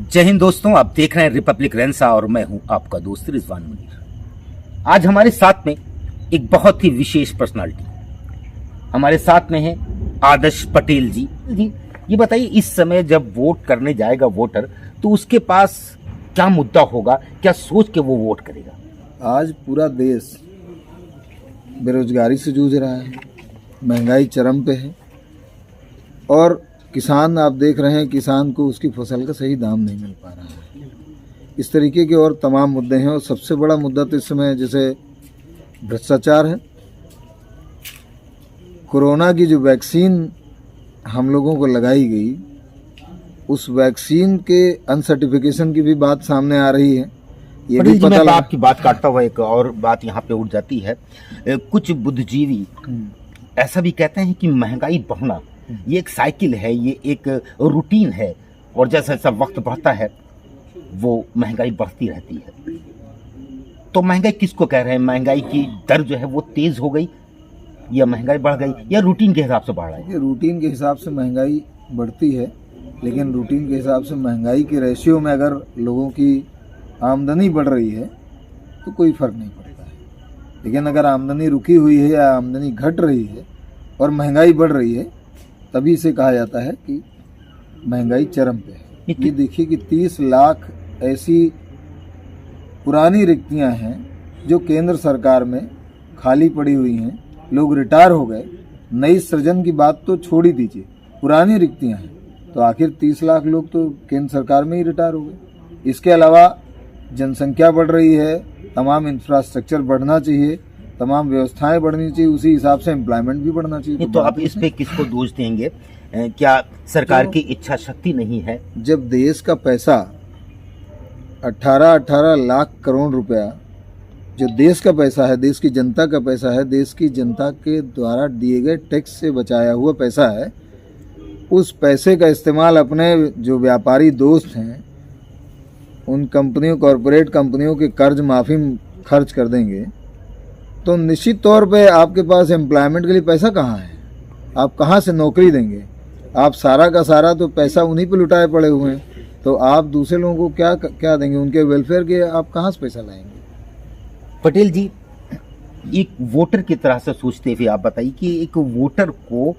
जय हिंद दोस्तों, आप देख रहे हैं रिपब्लिक रेंसा और मैं हूं आपका दोस्त रिजवान मुनीर। आज हमारे साथ में एक बहुत ही विशेष पर्सनालिटी हमारे साथ में है आदर्श पटेल जी। ये बताइए, इस समय जब वोट करने जाएगा वोटर तो उसके पास क्या मुद्दा होगा, क्या सोच के वो वोट करेगा? आज पूरा देश बेरोजगारी से जूझ रहा है, महंगाई चरम पे है और किसान, आप देख रहे हैं, किसान को उसकी फसल का सही दाम नहीं मिल पा रहा है। इस तरीके के और तमाम मुद्दे हैं और सबसे बड़ा मुद्दा तो इस समय जैसे भ्रष्टाचार है। कोरोना की जो वैक्सीन हम लोगों को लगाई गई, उस वैक्सीन के अनसर्टिफिकेशन की भी बात सामने आ रही है। ये भी पता लगा। आपकी बात काटता हुआ एक और बात यहाँ पे उठ जाती है। कुछ बुद्धिजीवी ऐसा भी कहते हैं कि महंगाई बढ़ना ये एक साइकिल है, ये एक रूटीन है और जैसा जैसा वक्त बढ़ता है वो महंगाई बढ़ती रहती है। तो महंगाई किसको कह रहे हैं? महंगाई की दर जो है वो तेज हो गई या महंगाई बढ़ गई या रूटीन के हिसाब से बढ़ रहा है? ये रूटीन के हिसाब से महंगाई बढ़ती है, लेकिन रूटीन के हिसाब से महंगाई के रेशियो में अगर लोगों की आमदनी बढ़ रही है तो कोई फर्क नहीं पड़ता है। लेकिन अगर आमदनी रुकी हुई है या आमदनी घट रही है और महंगाई बढ़ रही है, तभी इसे कहा जाता है कि महंगाई चरम पे है। ये देखिए कि 30 लाख ऐसी पुरानी रिक्तियां हैं जो केंद्र सरकार में खाली पड़ी हुई हैं। लोग रिटायर हो गए, नई सृजन की बात तो छोड़ ही दीजिए, पुरानी रिक्तियां हैं। तो आखिर 30 लाख लोग तो केंद्र सरकार में ही रिटायर हो गए। इसके अलावा जनसंख्या बढ़ रही है, तमाम इंफ्रास्ट्रक्चर बढ़ना चाहिए, तमाम व्यवस्थाएं बढ़नी चाहिए, उसी हिसाब से एम्प्लॉयमेंट भी बढ़ना चाहिए। तो आप इस पे किसको दोष देंगे? क्या सरकार की इच्छा शक्ति नहीं है? जब देश का पैसा 18 लाख करोड़ रुपया, जो देश का पैसा है, देश की जनता का पैसा है, देश की जनता के द्वारा दिए गए टैक्स से बचाया हुआ पैसा है, उस पैसे का इस्तेमाल अपने जो व्यापारी दोस्त हैं उन कंपनियों, कॉरपोरेट कंपनियों के कर्ज माफ़ी खर्च कर देंगे, तो निश्चित तौर पे आपके पास एम्प्लॉयमेंट के लिए पैसा कहाँ है? आप कहाँ से नौकरी देंगे? आप सारा का सारा तो पैसा उन्हीं पे लुटाए पड़े हुए हैं, तो आप दूसरे लोगों को क्या देंगे? उनके वेलफेयर के आप कहाँ से पैसा लाएंगे? पटेल जी, एक वोटर की तरह से सोचते हुए आप बताइए कि एक वोटर को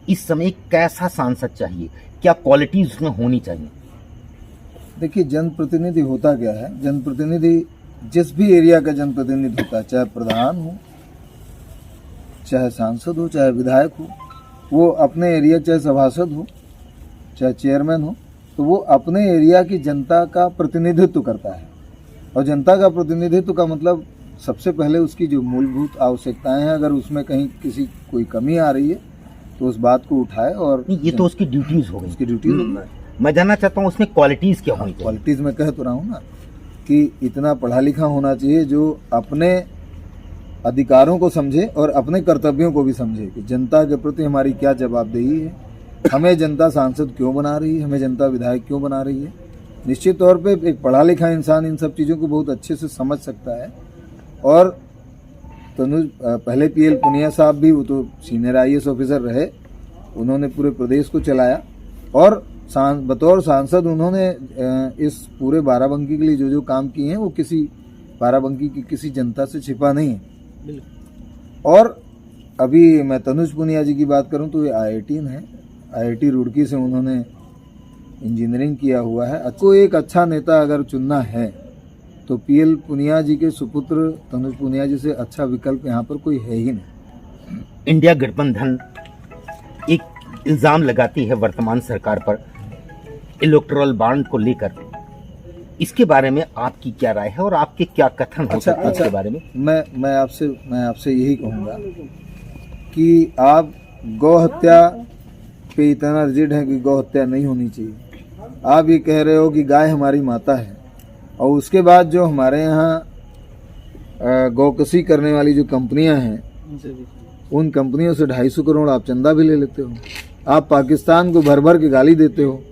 इस समय कैसा सांसद चाहिए, क्या क्वालिटीज उसमें होनी चाहिए? देखिए, जनप्रतिनिधि होता क्या है? जनप्रतिनिधि जिस भी एरिया का जनप्रतिनिधि होता है, चाहे प्रधान हो, चाहे सांसद हो, चाहे विधायक हो, वो अपने एरिया, चाहे सभासद हो, चाहे चेयरमैन हो, तो वो अपने एरिया की जनता का प्रतिनिधित्व करता है। और जनता का प्रतिनिधित्व का मतलब सबसे पहले उसकी जो मूलभूत आवश्यकताएं हैं, अगर उसमें कहीं कोई कमी आ रही है तो उस बात को उठाए। और ये तो उसकी ड्यूटीज हो गई। उसकी ड्यूटीज मैं जानना चाहता हूँ उसमें क्वालिटीज क्या होनी चाहिए? क्वालिटीज में कह तो रहा हूँ ना कि इतना पढ़ा लिखा होना चाहिए जो अपने अधिकारों को समझे और अपने कर्तव्यों को भी समझे कि जनता के प्रति हमारी क्या जवाबदेही है, हमें जनता सांसद क्यों बना रही है, हमें जनता विधायक क्यों बना रही है। निश्चित तौर पे एक पढ़ा लिखा इंसान इन सब चीज़ों को बहुत अच्छे से समझ सकता है। और तनुज, पहले पीएल पुनिया साहब भी, वो तो सीनियर IAS ऑफिसर रहे, उन्होंने पूरे प्रदेश को चलाया और बतौर सांसद उन्होंने इस पूरे बाराबंकी के लिए जो काम किए हैं वो किसी बाराबंकी की किसी जनता से छिपा नहीं है। और अभी मैं तनुज पुनिया जी की बात करूं तो ये IITian है, IIT रुड़की से उन्होंने इंजीनियरिंग किया हुआ है। आपको एक अच्छा नेता अगर चुनना है तो पीएल पुनिया जी के सुपुत्र तनुज पुनिया जी से अच्छा विकल्प यहाँ पर कोई है ही नहीं। इंडिया गठबंधन एक इल्जाम लगाती है वर्तमान सरकार पर इलेक्टोरल बॉन्ड को लेकर, इसके बारे में आपकी क्या राय है और आपके क्या कथन हो सकते हैं इसके बारे में? मैं आपसे यही कहूँगा कि आप गौ हत्या पे इतना रिजिड है कि गौ हत्या नहीं होनी चाहिए। आप ये कह रहे हो कि गाय हमारी माता है और उसके बाद जो हमारे यहाँ गौकसी करने वाली जो कंपनियां हैं, उन कंपनियों से 250 करोड़ आप चंदा भी ले लेते हो। आप पाकिस्तान को भर भर के गाली देते हो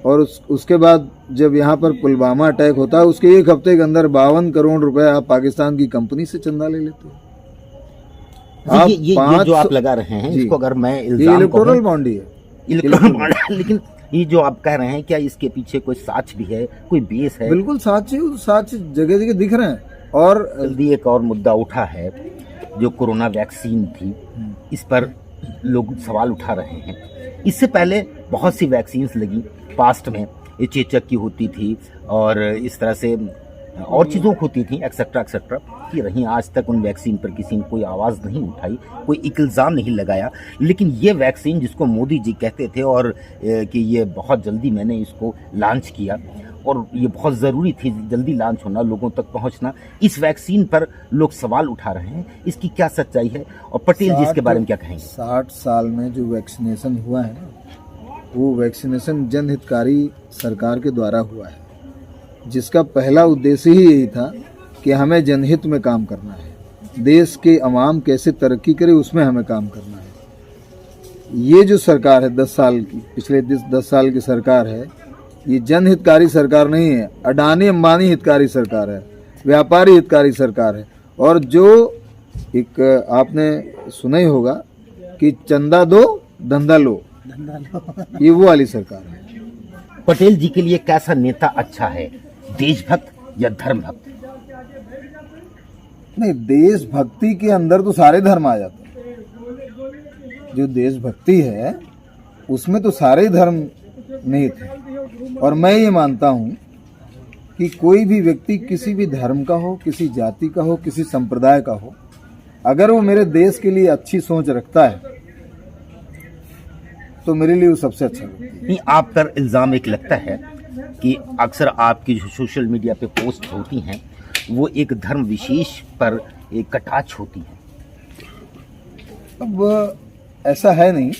और उसके बाद जब यहाँ पर पुलवामा अटैक होता है उसके एक हफ्ते के अंदर 52 करोड़ रुपए आप पाकिस्तान की कंपनी से चंदा ले लेते हो। ये जो आप लगा रहे हैं, इसको अगर मैं इलेक्टोरल बॉन्ड ही है, इलेक्टोरल बॉन्ड, लेकिन ये जो आप कह रहे हैं, क्या इसके पीछे कोई साच भी है, कोई बेस है? बिल्कुल साच जगह जगह दिख रहे हैं। और जल्दी एक और मुद्दा उठा है, जो कोरोना वैक्सीन थी, इस पर लोग सवाल उठा रहे हैं। इससे पहले बहुत सी वैक्सीन्स लगी पास्ट में, ये चेचक की होती थी और इस तरह से और चीज़ों की होती थी, एक्सेट्रा एक्सेट्रा की रही। आज तक उन वैक्सीन पर किसी ने कोई आवाज़ नहीं उठाई, कोई इल्ज़ाम नहीं लगाया। लेकिन ये वैक्सीन जिसको मोदी जी कहते थे और कि ये बहुत जल्दी मैंने इसको लॉन्च किया और ये बहुत ज़रूरी थी जल्दी लॉन्च होना, लोगों तक पहुंचना, इस वैक्सीन पर लोग सवाल उठा रहे हैं। इसकी क्या सच्चाई है और पटेल जी इसके बारे में क्या कहेंगे? 60 साल में जो वैक्सीनेशन हुआ है ना, वो वैक्सीनेशन जनहितकारी सरकार के द्वारा हुआ है, जिसका पहला उद्देश्य ही यही था कि हमें जनहित में काम करना है, देश के अवाम कैसे तरक्की करे उसमें हमें काम करना है। ये जो सरकार है 10 साल की, पिछले 10 साल की सरकार है, ये जनहितकारी सरकार नहीं है, अडानी अंबानी हितकारी सरकार है, व्यापारी हितकारी सरकार है। और जो एक आपने सुना ही होगा कि चंदा दो धंधा लो, ये वो वाली सरकार है। पटेल जी के लिए कैसा नेता अच्छा है, देशभक्त या धर्मभक्त? नहीं, देशभक्ति के अंदर तो सारे धर्म आ जाते हैं। जो देशभक्ति है उसमें तो सारे धर्म निहित हैं। और मैं ये मानता हूँ कि कोई भी व्यक्ति किसी भी धर्म का हो, किसी जाति का हो, किसी संप्रदाय का हो, अगर वो मेरे देश के लिए अच्छी सोच रखता है तो मेरे लिए वो सबसे अच्छा व्यक्ति है। नहीं, आप पर इल्ज़ाम एक लगता है कि अक्सर आपकी जो सोशल मीडिया पे पोस्ट होती हैं वो एक धर्म विशेष पर एक कटाक्ष होती है। अब ऐसा है नहीं,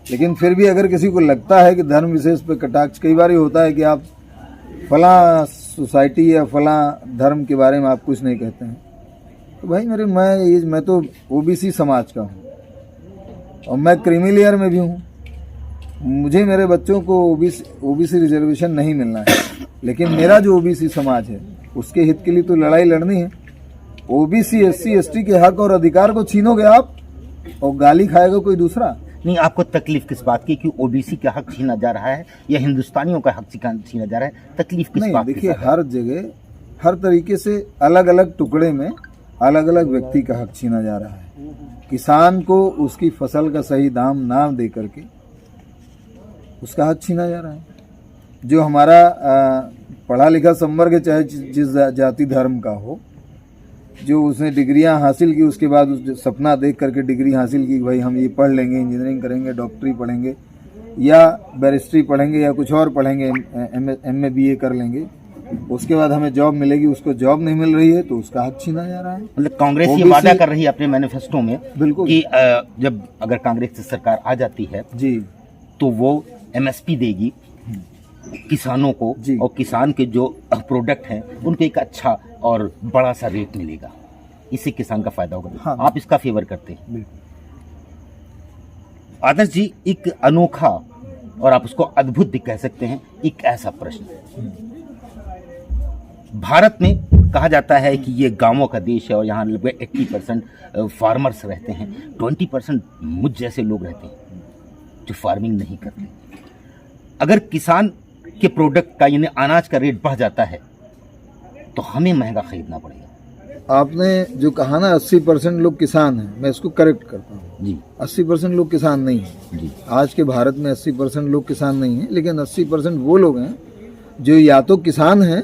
लेकिन फिर भी अगर किसी को लगता है कि धर्म विशेष पे कटाक्ष, कई बार ये होता है कि आप फला सोसाइटी या फला धर्म के बारे में आप कुछ नहीं कहते हैं, तो भाई मैं तो ओबीसी समाज का हूँ और मैं क्रीमी लेयर में भी हूँ। मुझे मेरे बच्चों को ओबीसी रिजर्वेशन नहीं मिलना है, लेकिन मेरा जो ओबीसी समाज है उसके हित के लिए तो लड़ाई लड़नी है। ओबीसी एससी एसटी के हक और अधिकार को छीनोगे आप और गाली खाएगा कोई दूसरा। नहीं, आपको तकलीफ किस बात की कि ओबीसी का हक छीना जा रहा है या हिंदुस्तानियों का हक छीना जा रहा है? तकलीफ किस बात की? देखिए, हर जगह हर तरीके से अलग अलग टुकड़े में अलग अलग व्यक्ति का हक छीना जा रहा है। किसान को उसकी फसल का सही दाम ना दे करके उसका हक छीना जा रहा है। जो हमारा पढ़ा लिखा संवर्ग, चाहे जिस जाति धर्म का हो, जो उसने डिग्रियां हासिल की, उसके बाद उस सपना देख करके डिग्री हासिल की, भाई हम ये पढ़ लेंगे, इंजीनियरिंग करेंगे, डॉक्टरी पढ़ेंगे या बैरिस्ट्री पढ़ेंगे या कुछ और पढ़ेंगे, एमए बीए कर लेंगे, उसके बाद हमें जॉब मिलेगी, उसको जॉब नहीं मिल रही है तो उसका हक छीना जा रहा है। मतलब कांग्रेस ये वादा कर रही है अपने मैनिफेस्टो में, बिल्कुल, कि जब अगर कांग्रेस की सरकार आ जाती है जी तो वो एमएसपी देगी किसानों को और किसान के जो प्रोडक्ट हैं उनको एक अच्छा और बड़ा सा रेट मिलेगा, इससे किसान का फायदा होगा। हाँ, आप इसका फेवर करते हैं? आदर्श जी, एक अनोखा और आप उसको अद्भुत भी कह सकते हैं, एक ऐसा प्रश्न, भारत में कहा जाता है कि ये गांवों का देश है और यहाँ लगभग 80% फार्मर्स रहते हैं, 20% मुझ जैसे लोग रहते हैं जो फार्मिंग नहीं करते। अगर किसान के प्रोडक्ट का यानी अनाज का रेट बढ़ जाता है तो हमें महंगा खरीदना पड़ेगा। आपने जो कहा ना 80% लोग किसान हैं, मैं इसको करेक्ट करता हूँ जी। 80% लोग किसान नहीं हैं जी। आज के भारत में 80% लोग किसान नहीं हैं, लेकिन 80% वो लोग हैं जो या तो किसान हैं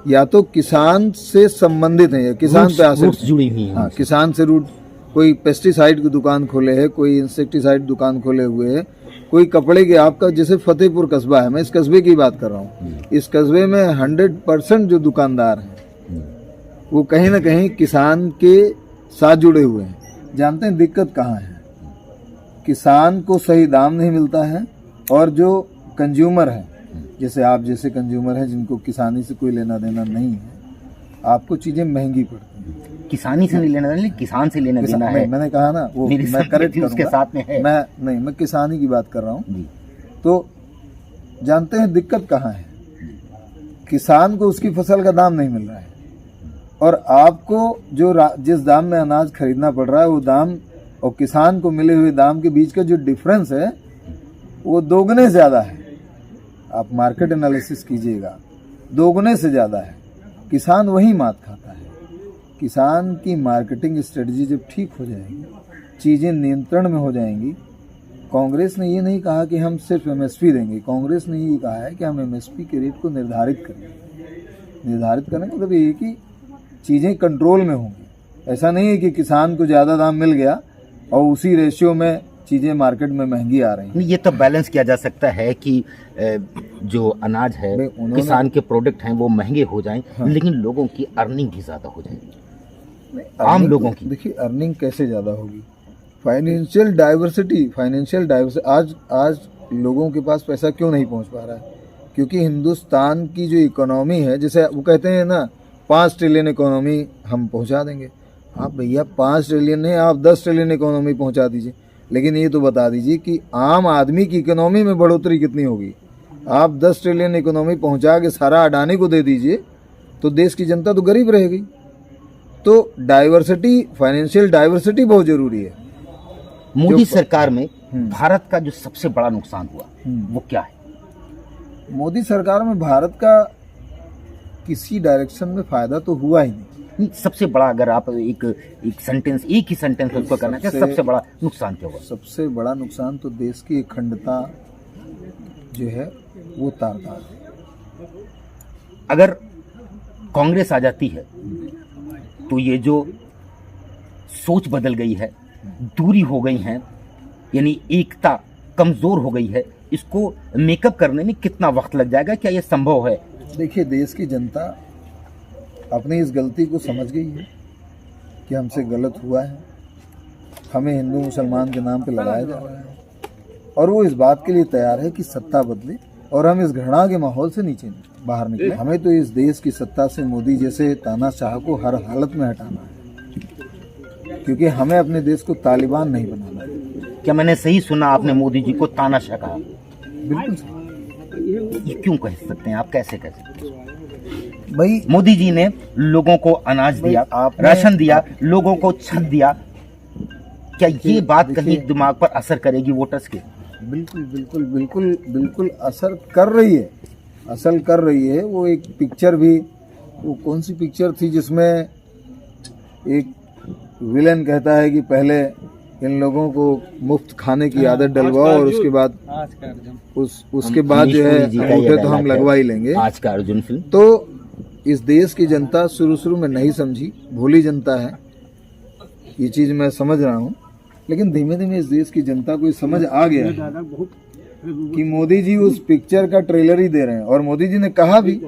या तो किसान से संबंधित हैं या किसान पे आश्रित जुड़ी हुई हैं। हाँ, किसान से रूट, कोई पेस्टिसाइड की दुकान खोले है, कोई इंसेक्टिसाइड दुकान खोले हुए है, कोई कपड़े के, आपका जैसे फतेहपुर कस्बा है, मैं इस कस्बे की बात कर रहा हूँ, इस कस्बे में 100% जो दुकानदार हैं वो कहीं ना कहीं किसान के साथ जुड़े हुए हैं। जानते हैं दिक्कत कहाँ है? किसान को सही दाम नहीं मिलता है और जो कंज्यूमर है, जैसे आप जैसे कंज्यूमर हैं जिनको किसानी से कोई लेना देना नहीं है, आपको चीजें महंगी पड़ती हैं। किसानी से नहीं लेना देना, किसान से लेना देना है। मैंने कहा ना, वो मैं करेक्ट उसके साथ में है। मैं किसानी की बात कर रहा हूँ। तो जानते हैं दिक्कत कहाँ है? किसान को उसकी फसल का दाम नहीं मिल रहा है और आपको जो जिस दाम में अनाज खरीदना पड़ रहा है वो दाम और किसान को मिले हुए दाम के बीच का जो डिफरेंस है वो दोगुने ज्यादा है। आप मार्केट एनालिसिस कीजिएगा, दोगुने से ज़्यादा है। किसान वही मात खाता है। किसान की मार्केटिंग स्ट्रेटजी जब ठीक हो जाएगी, चीज़ें नियंत्रण में हो जाएंगी। कांग्रेस ने ये नहीं कहा कि हम सिर्फ एमएसपी देंगे, कांग्रेस ने ये कहा है कि हम एमएसपी के रेट को निर्धारित करेंगे। निर्धारित करने का मतलब ये कि चीज़ें कंट्रोल में होंगी। ऐसा नहीं है कि किसान को ज़्यादा दाम मिल गया और उसी रेशियो में चीज़ें मार्केट में महंगी आ रही हैं। ये तो बैलेंस किया जा सकता है कि जो अनाज है, किसान के प्रोडक्ट हैं वो महंगे हो जाएं, हाँ। लेकिन लोगों की अर्निंग भी ज़्यादा हो जाएगी, आम लोगों की। देखिए अर्निंग कैसे ज़्यादा होगी? फाइनेंशियल डाइवर्सिटी आज लोगों के पास पैसा क्यों नहीं पहुंच पा रहा है? क्योंकि हिंदुस्तान की जो इकोनॉमी है, जैसे वो कहते हैं ना 5 ट्रिलियन इकोनॉमी हम पहुंचा देंगे। आप भैया 5 ट्रिलियन नहीं, आप 10 ट्रिलियन इकोनॉमी पहुंचा दीजिए, लेकिन ये तो बता दीजिए कि आम आदमी की इकोनॉमी में बढ़ोतरी कितनी होगी। आप 10 ट्रिलियन इकोनॉमी पहुंचा के सारा अडानी को दे दीजिए तो देश की जनता तो गरीब रहेगी। तो डाइवर्सिटी, फाइनेंशियल डाइवर्सिटी बहुत ज़रूरी है। मोदी सरकार में भारत का जो सबसे बड़ा नुकसान हुआ वो क्या है? मोदी सरकार में भारत का किसी डायरेक्शन में फायदा तो हुआ ही नहीं। सबसे बड़ा, अगर आप एक ही सेंटेंस उसको करना चाहिए, सबसे बड़ा नुकसान क्या हुआ? सबसे बड़ा नुकसान तो देश की अखंडता जो है वो तार-तार है। अगर कांग्रेस आ जाती है तो ये जो सोच बदल गई है, दूरी हो गई है, यानी एकता कमजोर हो गई है, इसको मेकअप करने में कितना वक्त लग जाएगा? क्या ये संभव है? देखिए देश की जनता अपनी इस गलती को समझ गई है कि हमसे गलत हुआ है, हमें हिंदू मुसलमान के नाम पे लड़ाया जा रहा है, और वो इस बात के लिए तैयार है कि सत्ता बदले और हम इस घृणा के माहौल से नीचे बाहर निकले। हमें तो इस देश की सत्ता से मोदी जैसे तानाशाह को हर हालत में हटाना है, क्योंकि हमें अपने देश को तालिबान नहीं बनाना है। क्या मैंने सही सुना, आपने मोदी जी को तानाशाह कहा? बिल्कुल सही। ये क्यों कह सकते हैं आप, कैसे कह सकते हैं? भाई मोदी जी ने लोगों को अनाज दिया, राशन दिया, लोगों को छत दिया, क्या ये बात कहीं दिमाग पर असर करेगी वोटर्स के? बिल्कुल बिल्कुल बिल्कुल बिल्कुल असर कर रही है, असल कर रही है। वो एक पिक्चर भी, वो कौन सी पिक्चर थी जिसमें एक विलेन कहता है कि पहले इन लोगों को मुफ्त खाने की आदत डलवाओ और उसके बाद उसके बाद जो है अंगूठे तो हम लगवा ही लेंगे। आज का अर्जुन फिल्म। तो इस देश की जनता शुरू में नहीं समझी, भोली जनता है, ये चीज़ मैं समझ रहा हूँ, लेकिन धीमे धीमे इस देश की जनता को ये समझ आ गया है कि मोदी जी उस पिक्चर का ट्रेलर ही दे रहे हैं। और मोदी जी ने कहा भी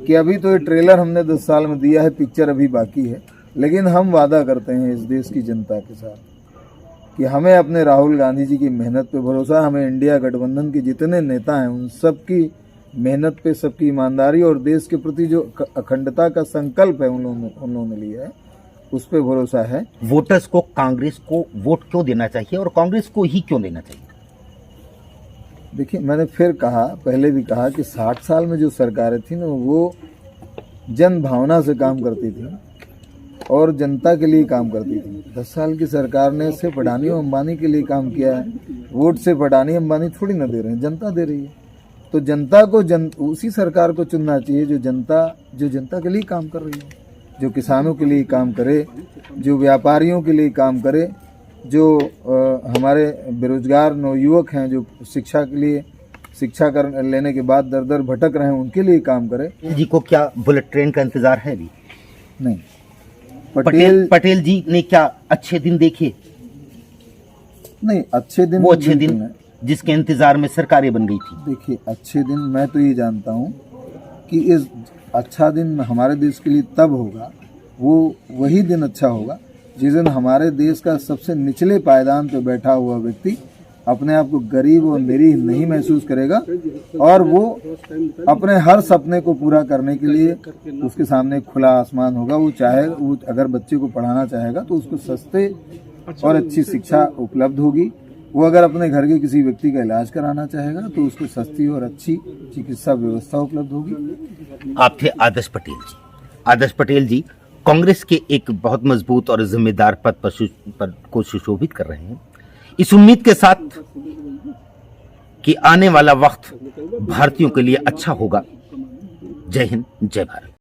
कि अभी तो ये ट्रेलर हमने 10 साल में दिया है, पिक्चर अभी बाकी है, लेकिन हम वादा करते हैं इस देश की जनता के साथ कि हमें अपने राहुल गांधी जी की मेहनत पे भरोसा, हमें इंडिया गठबंधन के जितने नेता हैं उन सब की मेहनत पे, सबकी ईमानदारी और देश के प्रति जो अखंडता का संकल्प है उन्होंने लिया है, उस पे भरोसा है। वोटर्स को कांग्रेस को वोट क्यों देना चाहिए और कांग्रेस को ही क्यों देना चाहिए? देखिए मैंने फिर कहा, पहले भी कहा कि 60 साल में जो सरकारें थी ना वो जन भावना से काम करती थी और जनता के लिए काम करती थी। 10 साल की सरकार ने सिर्फ अडानी और अंबानी के लिए काम किया है। वोट सिर्फ अडानी अंबानी थोड़ी ना दे रहे हैं, जनता दे रही है। तो जनता को उसी सरकार को चुनना चाहिए जो जनता के लिए काम कर रही है, जो किसानों के लिए काम करे, जो व्यापारियों के लिए काम करे, जो हमारे बेरोजगार नवयुवक हैं जो शिक्षा के लिए शिक्षा लेने के बाद दर दर भटक रहे हैं उनके लिए काम करे। जी को क्या बुलेट ट्रेन का इंतजार है अभी? नहीं। पटेल जी ने क्या अच्छे दिन देखे? नहीं, अच्छे दिन वो अच्छे दिन जिसके इंतजार में सरकारें बन गई थी। देखिए अच्छे दिन मैं तो ये जानता हूँ कि इस अच्छा दिन हमारे देश के लिए तब होगा, वो वही दिन अच्छा होगा जिस दिन हमारे देश का सबसे निचले पायदान पे बैठा हुआ व्यक्ति अपने आप को गरीब और निरीह नहीं महसूस करेगा और वो अपने हर सपने को पूरा करने के लिए उसके सामने खुला आसमान होगा। वो चाहे वो अगर बच्चे को पढ़ाना चाहेगा तो उसको सस्ते और अच्छी शिक्षा उपलब्ध होगी। वो अगर अपने घर के किसी व्यक्ति का इलाज कराना चाहेगा तो उसको सस्ती और अच्छी चिकित्सा व्यवस्था उपलब्ध होगी। आप थे आदर्श पटेल जी। आदर्श पटेल जी कांग्रेस के एक बहुत मजबूत और जिम्मेदार पद पर को सुशोभित कर रहे हैं, इस उम्मीद के साथ कि आने वाला वक्त भारतीयों के लिए अच्छा होगा। जय हिंद, जय भारत।